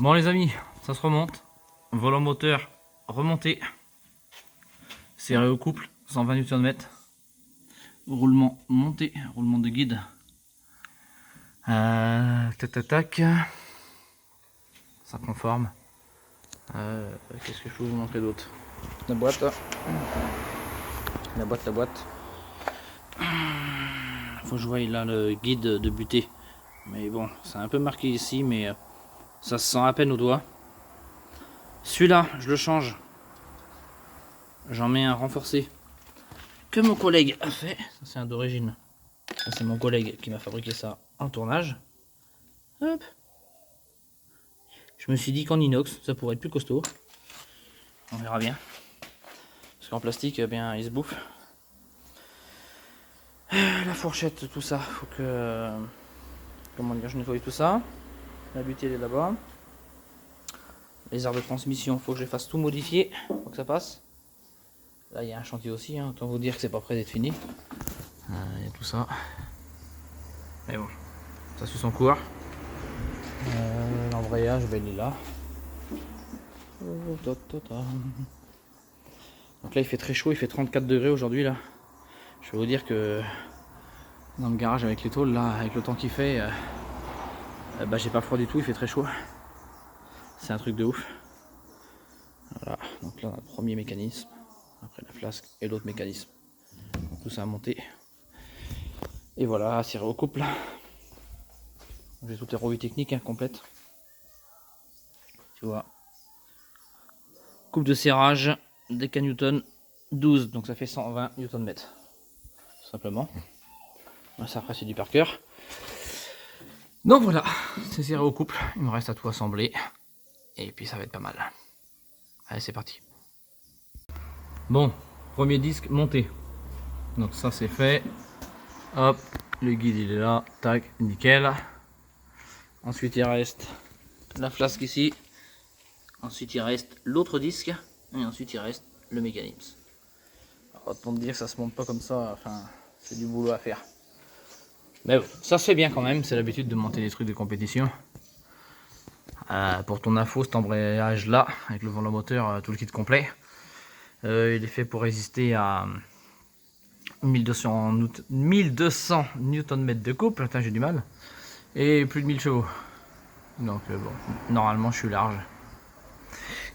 Bon les amis, ça se remonte. Volant moteur remonté. Serré au couple, 120 Nm. Roulement monté, roulement de guide. Tac tac tac. Ça prend forme. Qu'est-ce que je peux vous montrer d'autre? La boîte. La boîte. Faut que je voie là le guide de butée. Mais bon, c'est un peu marqué ici, mais ça se sent à peine au doigt. Celui-là, je le change. J'en mets un renforcé que mon collègue a fait. Ça c'est un d'origine. Ça c'est mon collègue qui m'a fabriqué ça en tournage. Hop. Je me suis dit qu'en inox, ça pourrait être plus costaud. On verra bien. Parce qu'en plastique, eh bien, il se bouffe. La fourchette, tout ça, faut que... Comment dire, je nettoie tout ça. La butée elle est là-bas. Les aires de transmission, faut que je les fasse tout modifier pour que ça passe. Là il y a un chantier aussi, hein. Autant vous dire que c'est pas prêt d'être fini. Il y a tout ça. Mais bon, ça suit son cours. L'embrayage, ben il est là. Donc là il fait très chaud, il fait 34 degrés aujourd'hui là. Je vais vous dire que dans le garage avec les tôles là, avec le temps qu'il fait, bah j'ai pas froid du tout, il fait très chaud. C'est un truc de ouf. Voilà, donc là on a le premier mécanisme, après la flasque et l'autre mécanisme. Donc, tout ça à monter. Et voilà, serré au couple. J'ai toutes les revues techniques hein, complètes. Tu vois. Coupe de serrage, des Newton 12, donc ça fait 120 Nm. Tout simplement. Ça après c'est du par cœur. Donc voilà, c'est serré au couple. Il me reste à tout assembler. Et puis ça va être pas mal. Allez, c'est parti. Bon, premier disque monté. Donc ça c'est fait. Hop, le guide il est là. Tac, nickel. Ensuite il reste la flasque ici. Ensuite il reste l'autre disque. Et ensuite il reste le mécanisme. Alors, autant te dire que ça se monte pas comme ça. Enfin, c'est du boulot à faire. Mais bon, ça se fait bien quand même. C'est l'habitude de monter des trucs de compétition. Pour ton info, cet embrayage là, avec le volant moteur, tout le kit complet, il est fait pour résister à 1200 Nm de couple, putain j'ai du mal, et plus de 1000 chevaux. Donc bon, normalement je suis large.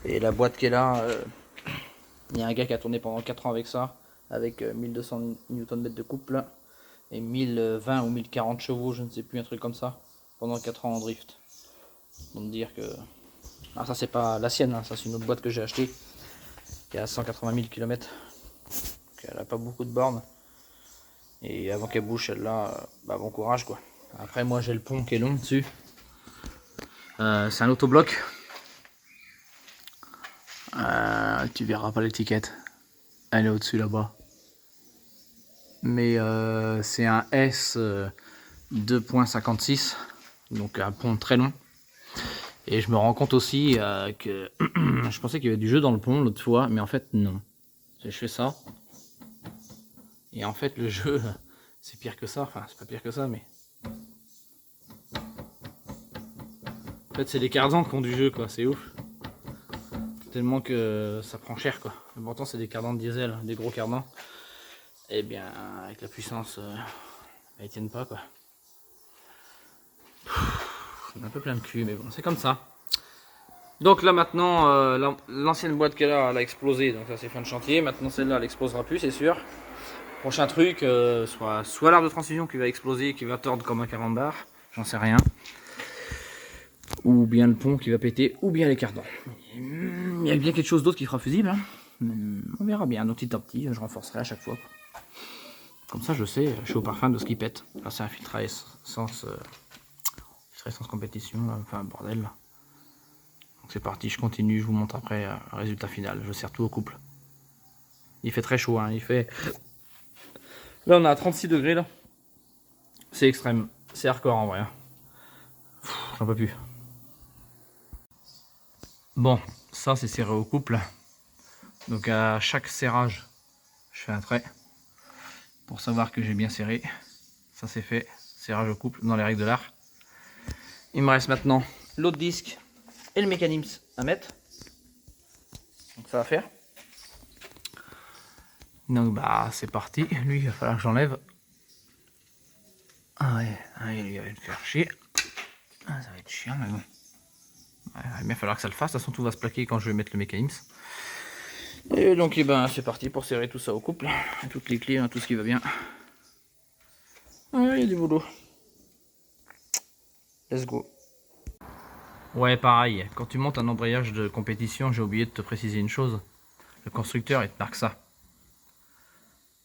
Et la boîte qui est là, il y a un gars qui a tourné pendant 4 ans avec ça, avec 1200 Nm de couple, et 1020 ou 1040 chevaux, je ne sais plus, un truc comme ça, pendant 4 ans en drift. Donc dire que... Alors ça c'est pas la sienne, hein. Ça c'est une autre boîte que j'ai achetée qui a 180 000 km. Donc, elle a pas beaucoup de bornes. Et avant qu'elle bouge celle-là, bah, bon courage quoi. Après moi j'ai le pont qui est long dessus. C'est un autobloc. Tu verras pas l'étiquette. Elle est au-dessus là-bas. Mais c'est un S 2.56. Donc un pont très long. Et je me rends compte aussi que je pensais qu'il y avait du jeu dans le pont l'autre fois, mais en fait non. Je fais ça. Et en fait le jeu, c'est pire que ça. Enfin, c'est pas pire que ça, mais... En fait c'est les cardans qui ont du jeu, quoi. C'est ouf. Tellement que ça prend cher, quoi. Mais pourtant c'est des cardans de diesel, des gros cardans. Et bien, avec la puissance, ils tiennent pas, quoi. Je suis un peu plein de cul, mais bon, c'est comme ça. Donc là maintenant, l'ancienne boîte qu'elle a, elle a explosé, donc ça c'est fin de chantier. Maintenant celle-là, elle explosera plus, c'est sûr. Prochain truc, soit l'arbre de transmission qui va exploser, qui va tordre comme un carambar, j'en sais rien. Ou bien le pont qui va péter, ou bien les cardans. Il y a bien quelque chose d'autre qui sera fusible, hein. On verra bien, donc petit à petit, je renforcerai à chaque fois. Comme ça je sais, je suis au parfum de ce qui pète. Là c'est un filtre à essence, compétition, enfin bordel. Donc c'est parti, je continue, je vous montre après le résultat final. Je serre tout au couple. Il fait très chaud, hein, il fait... Là on est à 36 degrés là. C'est extrême, c'est hardcore en vrai. Hein. J'en peux plus. Bon, ça c'est serré au couple. Donc à chaque serrage, je fais un trait pour savoir que j'ai bien serré. Ça c'est fait, serrage au couple dans les règles de l'art. Il me reste maintenant l'autre disque et le mécanisme à mettre. Donc ça va faire. Donc bah c'est parti. Lui il va falloir que j'enlève. Ah ouais, il va me faire chier. Ah, ça va être chiant mais bon. Ouais, il va falloir que ça le fasse. De toute façon tout va se plaquer quand je vais mettre le mécanisme. Et donc eh ben, c'est parti pour serrer tout ça au couple. Toutes les clés, hein, tout ce qui va bien. Ouais, il y a du boulot. Let's go. Ouais, pareil, quand tu montes un embrayage de compétition, j'ai oublié de te préciser une chose. Le constructeur, il te marque ça.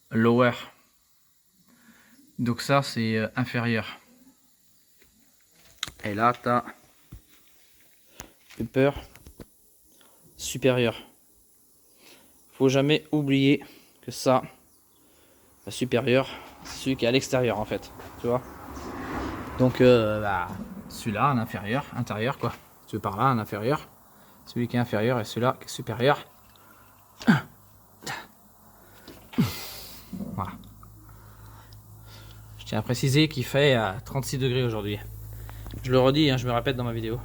Lower. Donc ça, c'est inférieur. Et là, tu as upper, supérieur. Faut jamais oublier que ça, le supérieur, c'est celui qui est à l'extérieur en fait. Tu vois. Donc, celui-là, un inférieur, intérieur quoi. Tu veux par là, un inférieur. Celui qui est inférieur et celui-là qui est supérieur. Voilà. Je tiens à préciser qu'il fait 36 degrés aujourd'hui. Je le redis, hein, je me répète dans ma vidéo.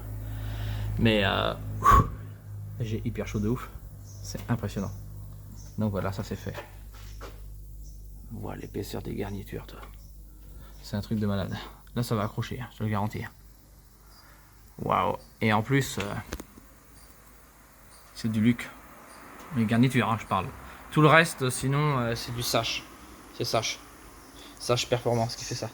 Mais j'ai hyper chaud de ouf. C'est impressionnant. Donc voilà, ça c'est fait. Voilà l'épaisseur des garnitures, toi. C'est un truc de malade. Là, ça va accrocher, je te le garantis. Waouh. Et en plus, c'est du luxe. Les garnitures, hein, je parle. Tout le reste, sinon, c'est du Sash. C'est Sash. Sash Performance qui fait ça.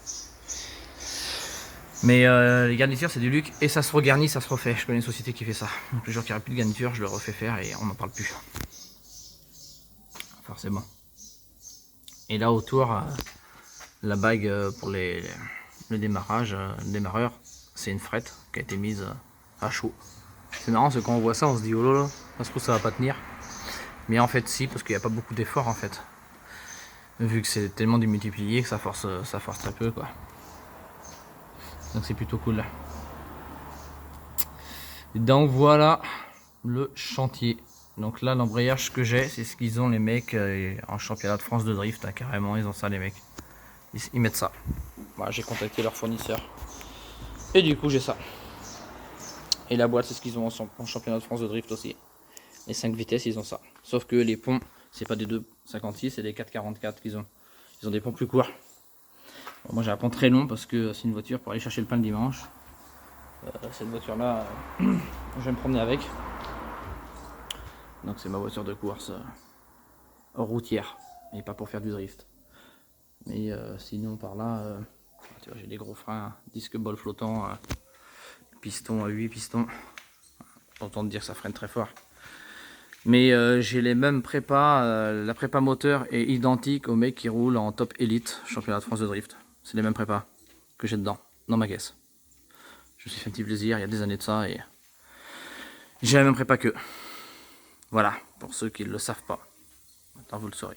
Mais les garnitures, c'est du luxe. Et ça se regarnit, ça se refait. Je connais une société qui fait ça. Donc le jour qu'il n'y aura plus de garniture, je le refais faire et on n'en parle plus. Forcément. Et là, autour, la bague pour le démarrage, le démarreur, c'est une frette qui a été mise à chaud. C'est marrant, parce que quand on voit ça, on se dit oh là là, ça se trouve ça va pas tenir. Mais en fait, si, parce qu'il n'y a pas beaucoup d'efforts en fait. Vu que c'est tellement démultiplié que ça force très peu quoi. Donc c'est plutôt cool. Donc voilà le chantier. Donc là, l'embrayage que j'ai, c'est ce qu'ils ont les mecs en championnat de France de drift. Hein, carrément, ils ont ça les mecs. Ils mettent ça. Voilà, j'ai contacté leur fournisseur. Et du coup, j'ai ça. Et la boîte, c'est ce qu'ils ont en championnat de France de drift aussi. Les 5 vitesses, ils ont ça. Sauf que les ponts, c'est pas des 2,56, c'est des 4,44 qu'ils ont. Ils ont des ponts plus courts. Bon, moi, j'ai un pont très long parce que c'est une voiture pour aller chercher le pain le dimanche. Cette voiture-là, je vais me promener avec. Donc, c'est ma voiture de course routière et pas pour faire du drift. Mais sinon, par là, tu vois, j'ai des gros freins, disque bol flottant, piston à 8 pistons. J'entends dire que ça freine très fort. Mais j'ai les mêmes prépas, la prépa moteur est identique au mec qui roule en top élite, championnat de France de drift. C'est les mêmes prépas que j'ai dedans, dans ma caisse. Je me suis fait un petit plaisir il y a des années de ça et j'ai la même prépa qu'eux. Voilà, pour ceux qui ne le savent pas. Maintenant vous le saurez.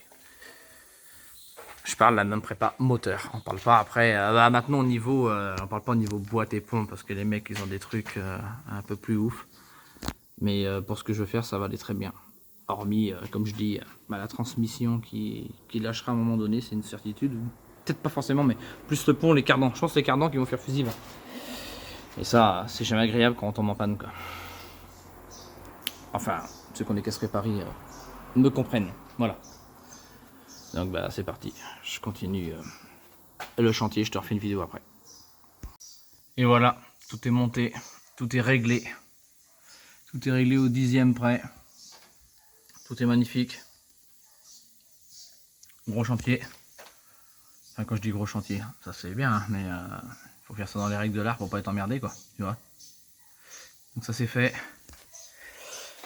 Je parle de la même prépa moteur. On parle pas après. Maintenant au niveau, on parle pas au niveau boîte et pompe parce que les mecs ils ont des trucs un peu plus ouf. Mais pour ce que je veux faire, ça va aller très bien. Hormis, comme je dis, la transmission qui lâchera à un moment donné, c'est une certitude. Peut-être pas forcément, mais plus le pont, les cardans. Je pense que les cardans qui vont faire fusible. Et ça, c'est jamais agréable quand on tombe en panne, quoi. Enfin, ceux qui ont des caisses réparées me comprennent. Voilà. Donc bah c'est parti. Je continue le chantier, je te refais une vidéo après. Et voilà, tout est monté, tout est réglé. Tout est réglé au 10e près. Tout est magnifique. Gros chantier. Enfin, quand je dis gros chantier, ça c'est bien, hein, mais faut faire ça dans les règles de l'art pour pas être emmerdé, quoi. Tu vois. Donc ça c'est fait.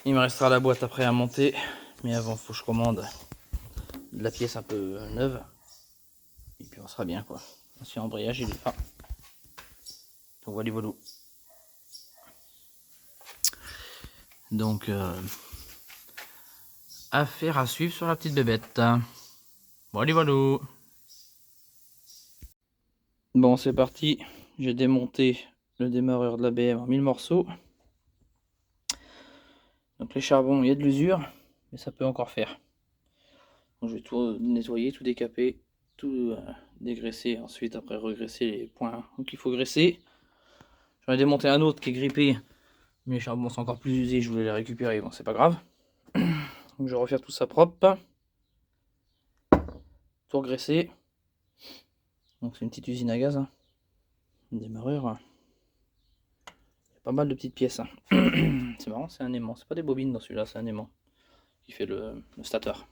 Il me restera la boîte après à monter, mais avant faut que je commande de la pièce un peu neuve. Et puis on sera bien, quoi. L'ancien embrayage il est là. Donc voilà, voilà. Donc affaire à suivre sur la petite bébête. Voilà, voilà. Bon, c'est parti. J'ai démonté le démarreur de la BM en 1000 morceaux. Donc les charbons, il y a de l'usure, mais ça peut encore faire. Donc je vais tout nettoyer, tout décaper, tout dégraisser. Ensuite, après, regraisser les points qu'il faut graisser. J'en ai démonté un autre qui est grippé Mais les charbons sont encore plus usés, je voulais les récupérer, bon c'est pas grave. Donc je vais refaire tout ça propre. Tout regraisser. Donc c'est une petite usine à gaz. Hein. Une démarreur. Il y a pas mal de petites pièces. Hein. C'est marrant, c'est un aimant. C'est pas des bobines dans celui-là, c'est un aimant qui fait le stateur.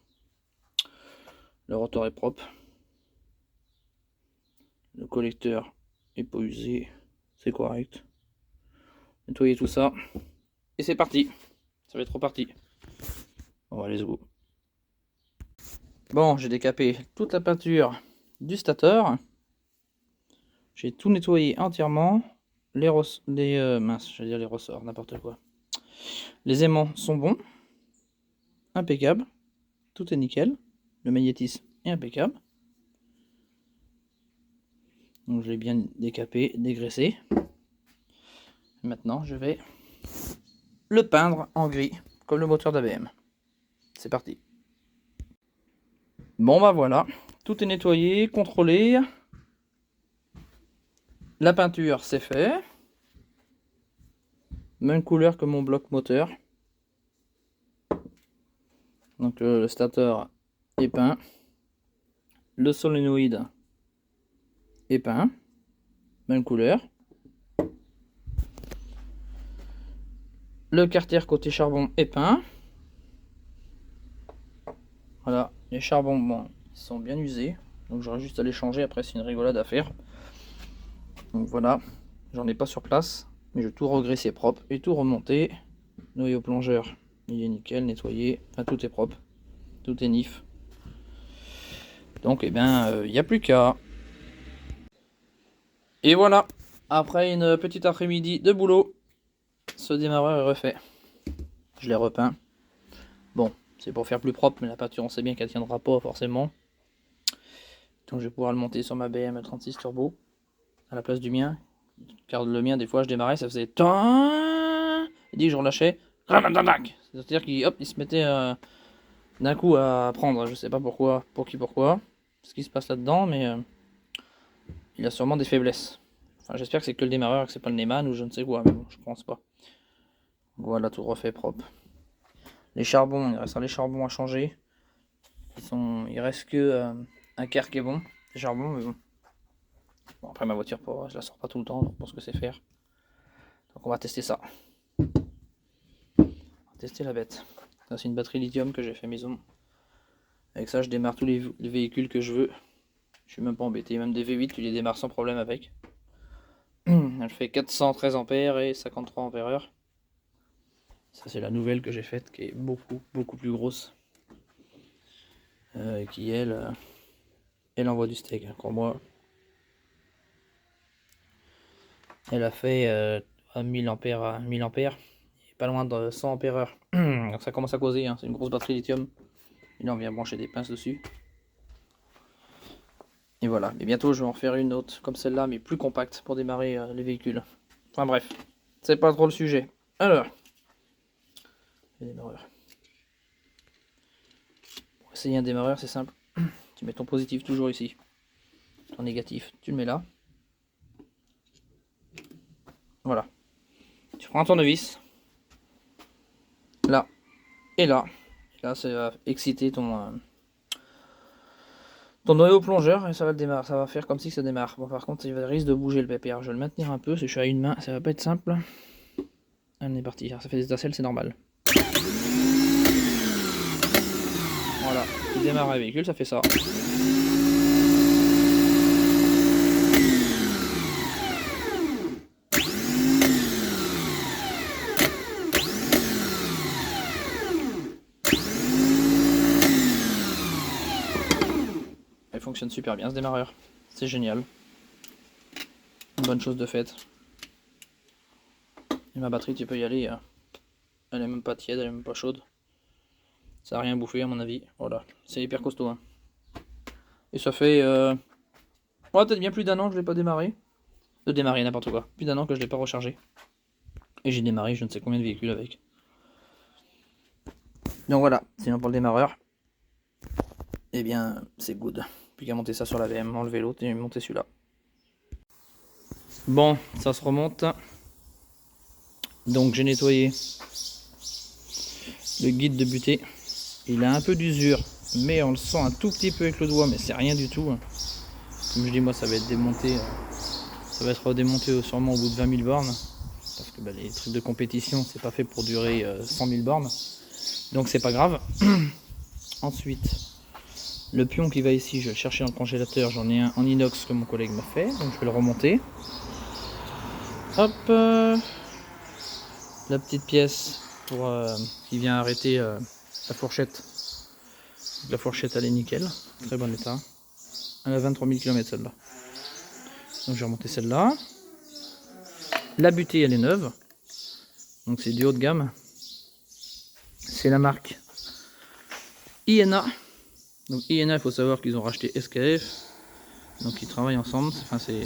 Le rotor est propre. Le collecteur est pas usé. C'est correct. Nettoyer tout ça. Et c'est parti. Ça va être reparti. On va let's go. Bon, j'ai décapé toute la peinture du stateur. J'ai tout nettoyé entièrement. Mince, je vais dire les ressorts, n'importe quoi. Les aimants sont bons. Impeccable. Tout est nickel. Le magnétisme est impeccable. Donc je l'ai bien décapé, dégraissé. Maintenant, je vais le peindre en gris, comme le moteur d'ABM. C'est parti. Bon bah voilà, tout est nettoyé, contrôlé. La peinture c'est fait. Même couleur que mon bloc moteur. Donc le stateur est peint. Le solénoïde est peint. Même couleur. Le carter côté charbon est peint. Voilà, les charbons, bon, ils sont bien usés. Donc j'aurai juste à les changer, après c'est une rigolade à faire. Donc voilà, j'en ai pas sur place. Mais je vais tout regraisser propre et tout remonter. Noyau plongeur, il est nickel, nettoyé. Enfin, tout est propre. Tout est nif. Donc, eh bien, il n'y a plus qu'à. Et voilà, après une petite après-midi de boulot, ce démarreur est refait. Je l'ai repeint. Bon, c'est pour faire plus propre, mais la peinture, on sait bien qu'elle tiendra pas forcément. Donc, je vais pouvoir le monter sur ma BM36 Turbo à la place du mien. Car le mien, des fois, je démarrais, ça faisait. Et dès que je relâchais, c'est-à-dire qu'il il se mettait d'un coup à prendre. Je sais pas pourquoi, pourquoi, ce qui se passe là-dedans, mais il a sûrement des faiblesses. Enfin, j'espère que c'est que le démarreur, que c'est pas le Neyman ou je ne sais quoi, mais bon, je pense pas. Voilà, tout refait propre. Les charbons, il restera les charbons à changer. Il reste que un quart qui est bon, les charbons, mais bon. Bon, après ma voiture, je la sors pas tout le temps, donc je pense que c'est faire. Donc on va tester ça. On va tester la bête. Ça c'est une batterie lithium que j'ai fait maison. Avec ça je démarre tous les véhicules que je veux. Je suis même pas embêté, même des V8 tu les démarres sans problème avec. Elle fait 413 ampères et 53 ampères-heure. Ça c'est la nouvelle que j'ai faite qui est beaucoup plus grosse. Qui elle envoie du steak, hein, pour moi. Elle a fait 1000 ampères à 1000 ampères. Pas loin de 100 ampères-heure. Ça commence à causer, hein. C'est une grosse batterie lithium. Et là on vient brancher des pinces dessus. Et voilà, mais bientôt je vais en faire une autre comme celle-là, mais plus compacte pour démarrer les véhicules. Enfin bref, c'est pas trop le sujet. Alors, les démarreurs. Pour essayer un démarreur, c'est simple. Tu mets ton positif toujours ici. Ton négatif, tu le mets là. Voilà. Tu prends un tournevis. Là. Et là. Et là, ça va exciter ton noyau plongeur et ça va le démarrer. Ça va faire comme si ça démarre. Bon, par contre, il risque de bouger le PPR. Je vais le maintenir un peu. Si je suis à une main, ça va pas être simple. Allez, on est parti. Alors, ça fait des étincelles, c'est normal. Voilà. Il démarre le véhicule, ça fait ça. Elle fonctionne super bien ce démarreur. C'est génial. Une bonne chose de faite. Et ma batterie, tu peux y aller. Elle est même pas tiède, elle est même pas chaude. Ça a rien bouffé à mon avis. Voilà. C'est hyper costaud. Hein. Et ça fait peut-être bien plus d'un an que je l'ai pas démarré. De démarrer n'importe quoi. Plus d'un an que je l'ai pas rechargé. Et j'ai démarré je ne sais combien de véhicules avec. Donc voilà, sinon pour le démarreur, eh bien c'est good. Plus qu'à monter ça sur la VM, enlever l'autre et monter celui-là. Bon, ça se remonte. Donc j'ai nettoyé le guide de butée. Il a un peu d'usure, mais on le sent un tout petit peu avec le doigt, mais c'est rien du tout. Comme je dis, moi ça va être démonté, ça va être redémonté sûrement au bout de 20 000 bornes. Parce que les trucs de compétition, c'est pas fait pour durer 100 000 bornes. Donc c'est pas grave. Ensuite, le pion qui va ici, je vais le chercher dans le congélateur. J'en ai un en inox que mon collègue m'a fait, donc je vais le remonter. Hop, la petite pièce pour, qui vient arrêter la fourchette. La fourchette elle est nickel, très bon état. Elle a 23 000 km celle-là. Donc je vais remonter celle-là. La butée elle est neuve. Donc c'est du haut de gamme. C'est la marque INA. Donc INA, il faut savoir qu'ils ont racheté SKF. Donc ils travaillent ensemble. Enfin c'est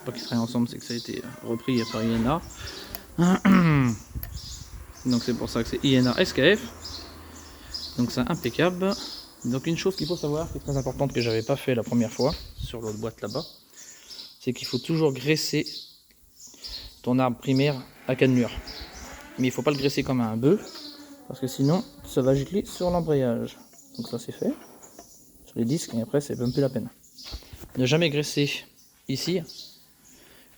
pas qu'ils travaillent ensemble, c'est que ça a été repris par INA. Donc c'est pour ça que c'est INA SKF. Donc c'est impeccable. Donc une chose qu'il faut savoir, qui est très importante, que j'avais pas fait la première fois sur l'autre boîte là-bas, c'est qu'il faut toujours graisser ton arbre primaire à cannelure. Mais il faut pas le graisser comme un bœuf, parce que sinon ça va gicler sur l'embrayage. Donc ça c'est fait sur les disques, et après c'est même plus la peine. Ne jamais graisser ici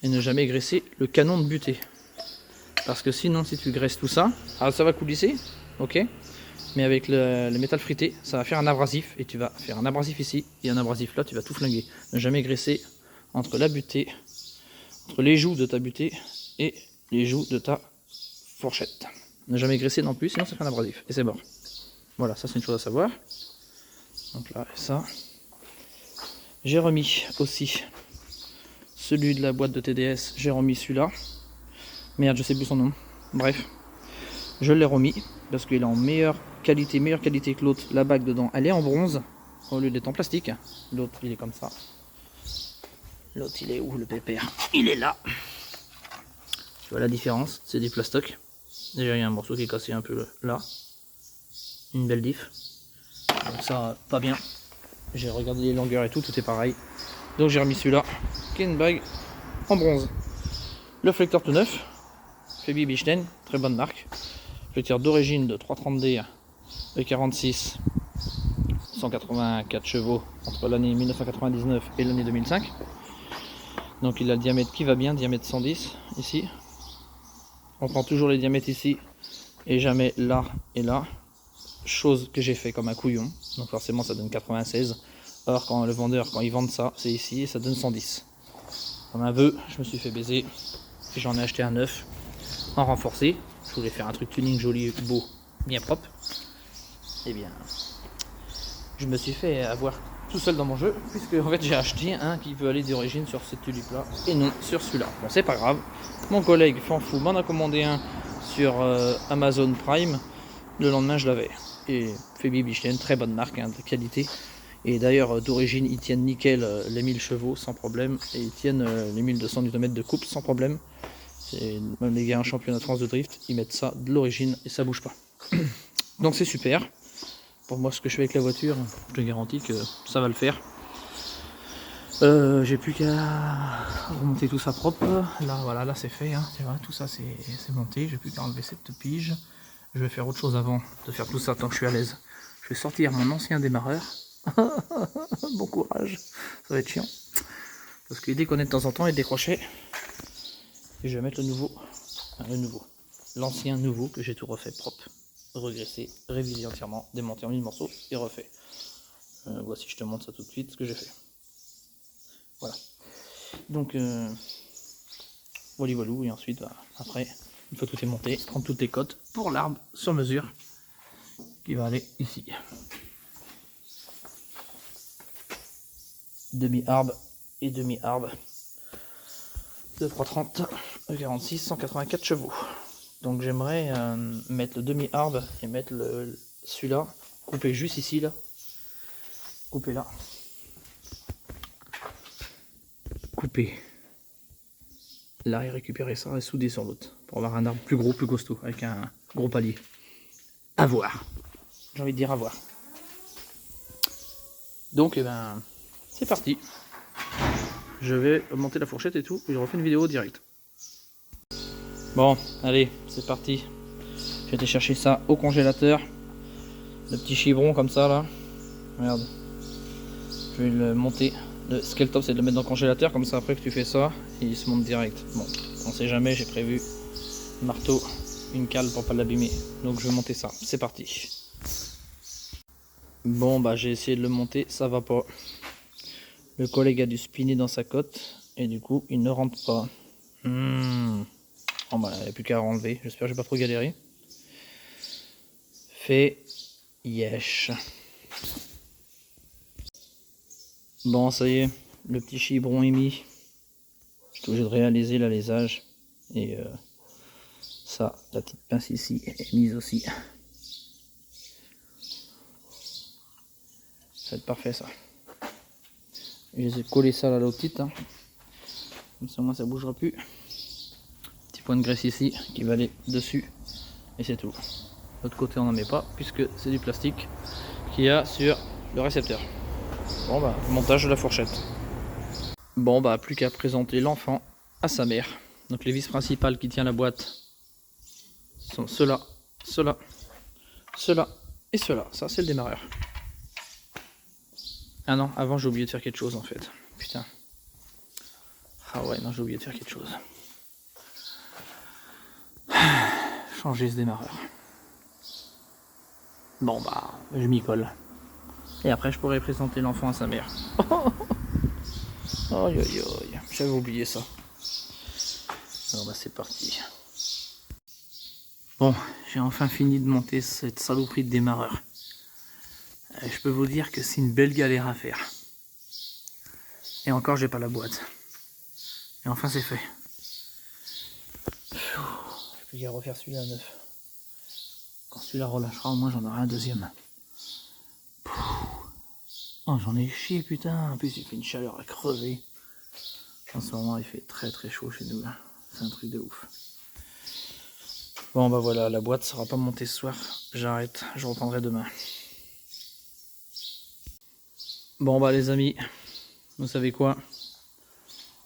et ne jamais graisser le canon de butée, parce que sinon si tu graisses tout ça, alors ça va coulisser, ok, mais avec le métal frité ça va faire un abrasif, et tu vas faire un abrasif ici et un abrasif là, tu vas tout flinguer. Ne jamais graisser entre la butée, entre les joues de ta butée et les joues de ta fourchette. Ne jamais graisser non plus, sinon ça fait un abrasif et c'est mort. Voilà, ça c'est une chose à savoir. Donc là, ça. J'ai remis aussi celui de la boîte de TDS, j'ai remis celui-là. Merde, je sais plus son nom. Bref, je l'ai remis parce qu'il est en meilleure qualité que l'autre. La bague dedans, elle est en bronze au lieu d'être en plastique. L'autre, il est comme ça. L'autre, il est où le pépère? Il est là. Tu vois la différence, c'est du plastoc. Déjà, il y a un morceau qui est cassé un peu là. Une belle diff. Donc ça, pas bien. J'ai regardé les longueurs et tout est pareil. Donc j'ai remis celui-là, qui est une bague en bronze. Le flecteur tout neuf, Febi Bichten, très bonne marque. Flecteur d'origine de 330D E46, 184 chevaux entre l'année 1999 et l'année 2005. Donc il a le diamètre qui va bien, diamètre 110 ici. On prend toujours les diamètres ici et jamais là et là. Chose que j'ai fait comme un couillon, donc forcément ça donne 96. Or quand le vendeur, quand ils vendent ça, c'est ici et ça donne 110. Comme un vœu, je me suis fait baiser et j'en ai acheté un neuf en renforcé. Je voulais faire un truc tuning joli, beau, bien propre. Et bien, je me suis fait avoir tout seul dans mon jeu, puisque en fait j'ai acheté un qui veut aller d'origine sur cette tulipe là et non sur celui-là. Bon, c'est pas grave, mon collègue Fanfou m'en a commandé un sur Amazon Prime. Le lendemain je l'avais. Et Febi Bichten, très bonne marque, hein, de qualité. Et d'ailleurs d'origine ils tiennent nickel les 1000 chevaux sans problème, et ils tiennent les 1200 Nm de couple sans problème. Même les gars en championnat de France de drift, ils mettent ça de l'origine et ça bouge pas. Donc c'est super. Pour moi, ce que je fais avec la voiture, je te garantis que ça va le faire. J'ai plus qu'à remonter tout ça propre. Là, voilà, là c'est fait. Hein. Tu vois, tout ça c'est monté. J'ai plus qu'à enlever cette pige. Je vais faire autre chose avant de faire tout ça tant que je suis à l'aise. Je vais sortir mon ancien démarreur. Bon courage. Ça va être chiant. Parce qu'il déconnait de temps en temps et décrochait. Et je vais mettre le nouveau. Enfin, l'ancien nouveau que j'ai tout refait propre. Regraissé, révisé entièrement, démonté en 1000 morceaux et refait. Voici, je te montre ça tout de suite, ce que j'ai fait. Voilà. Donc, voilà, et ensuite, bah, après, une fois tout est monté, prendre toutes les cotes pour l'arbre sur mesure qui va aller ici. Demi-arbre et demi-arbre de 330 46 184 chevaux. Donc j'aimerais mettre le demi-arbre et mettre celui-là, couper juste ici, là. Couper là. Couper là et récupérer ça et souder sur l'autre. Pour avoir un arbre plus gros, plus costaud, avec un gros palier. À voir. J'ai envie de dire à voir. Donc eh ben, c'est parti. Je vais monter la fourchette et tout, et je refais une vidéo direct. Bon, allez, c'est parti. J'ai été chercher ça au congélateur. Le petit chibron comme ça là. Regarde. Je vais le monter. Ce qui est le top, c'est de le mettre dans le congélateur. Comme ça, après que tu fais ça, il se monte direct. Bon, on sait jamais, j'ai prévu marteau, une cale pour pas l'abîmer. Donc je vais monter ça. C'est parti. Bon, bah j'ai essayé de le monter, ça va pas. Le collègue a dû spinner dans sa cote. Et du coup, il ne rentre pas. Bon, bah, il n'y a plus qu'à enlever. J'espère que je vais pas trop galérer. Fait yesh. Bon, ça y est, le petit chibron est mis. Je suis obligé de réaliser l'alésage. Et ça, la petite pince ici est mise aussi. Ça va être parfait ça. Je les ai collé ça là, l'autre petite. Hein. Comme ça, moi, ça bougera plus. Petit point de graisse ici qui va aller dessus. Et c'est tout. L'autre côté, on n'en met pas puisque c'est du plastique qu'il y a sur le récepteur. Bon, bah, montage de la fourchette. Bon, bah, plus qu'à présenter l'enfant à sa mère. Donc, les vis principales qui tiennent la boîte sont ceux-là, ceux-là, ceux-là et ceux-là. Ça, c'est le démarreur. Ah non, avant, j'ai oublié de faire quelque chose en fait. Putain. Ah ouais, non, j'ai oublié de faire quelque chose. Changer ce démarreur. Bon, bah, je m'y colle. Et après, je pourrais présenter l'enfant à sa mère. Aïe aïe aïe, j'avais oublié ça. Alors bah c'est parti. Bon, j'ai enfin fini de monter cette saloperie de démarreur. Je peux vous dire que c'est une belle galère à faire. Et encore, j'ai pas la boîte. Et enfin, c'est fait. J'ai plus qu'à refaire celui-là neuf. Quand celui-là relâchera, au moins j'en aurai un deuxième. Oh, j'en ai chié, putain. En plus, il fait une chaleur à crever. En ce moment, il fait très très chaud chez nous. C'est un truc de ouf. Bon, bah voilà, la boîte sera pas montée ce soir. J'arrête, je reprendrai demain. Bon, bah les amis, vous savez quoi?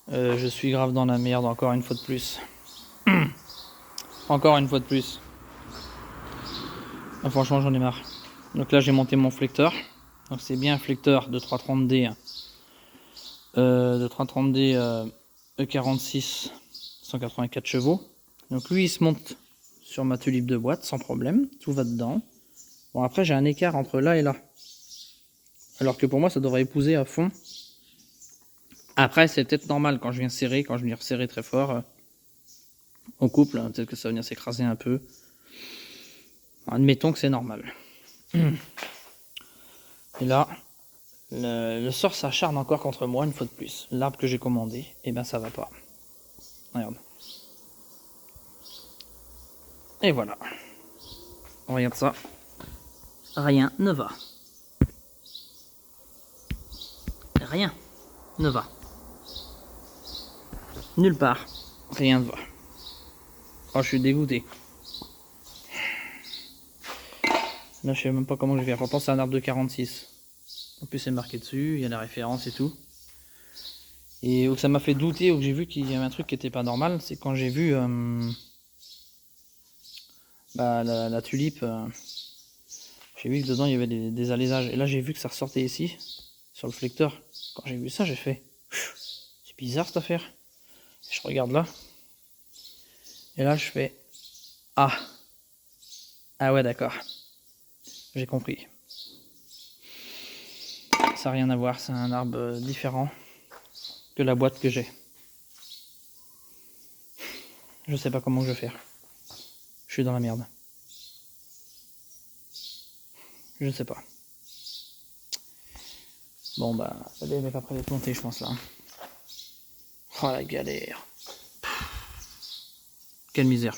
Je suis grave dans la merde, encore une fois de plus. Encore une fois de plus. Ah, franchement, j'en ai marre. Donc là, j'ai monté mon flecteur. Donc c'est bien un flecteur de 330D. De 330D E46 184 chevaux. Donc lui, il se monte sur ma tulipe de boîte sans problème. Tout va dedans. Bon, après, j'ai un écart entre là et là. Alors que pour moi, ça devrait épouser à fond. Après, c'est peut-être normal quand je viens serrer, quand je viens resserrer très fort au couple. Hein, peut-être que ça va venir s'écraser un peu. Admettons que c'est normal. Et là, le sort s'acharne encore contre moi une fois de plus. L'arbre que j'ai commandé, et ben ça va pas. Regarde. Et voilà. Regarde ça. Rien ne va. Rien ne va. Nulle part. Rien ne va. Oh, je suis dégoûté. Là, je sais même pas comment je vais faire. Pourtant, c'est un arbre de 46. En plus, c'est marqué dessus. Il y a la référence et tout. Et où ça m'a fait douter, où j'ai vu qu'il y avait un truc qui était pas normal, c'est quand j'ai vu la tulipe. J'ai vu que dedans, il y avait des alaisages. Et là, j'ai vu que ça ressortait ici, sur le flecteur. Quand j'ai vu ça, j'ai fait... C'est bizarre, cette affaire. Et je regarde là. Et là, je fais... Ah. Ah ouais, d'accord. J'ai compris. Ça n'a rien à voir, c'est un arbre différent que la boîte que j'ai. Je sais pas comment je vais faire. Je suis dans la merde. Je sais pas. Bon bah, elle est pas prête d'être montée, je pense là. Oh la galère. Quelle misère.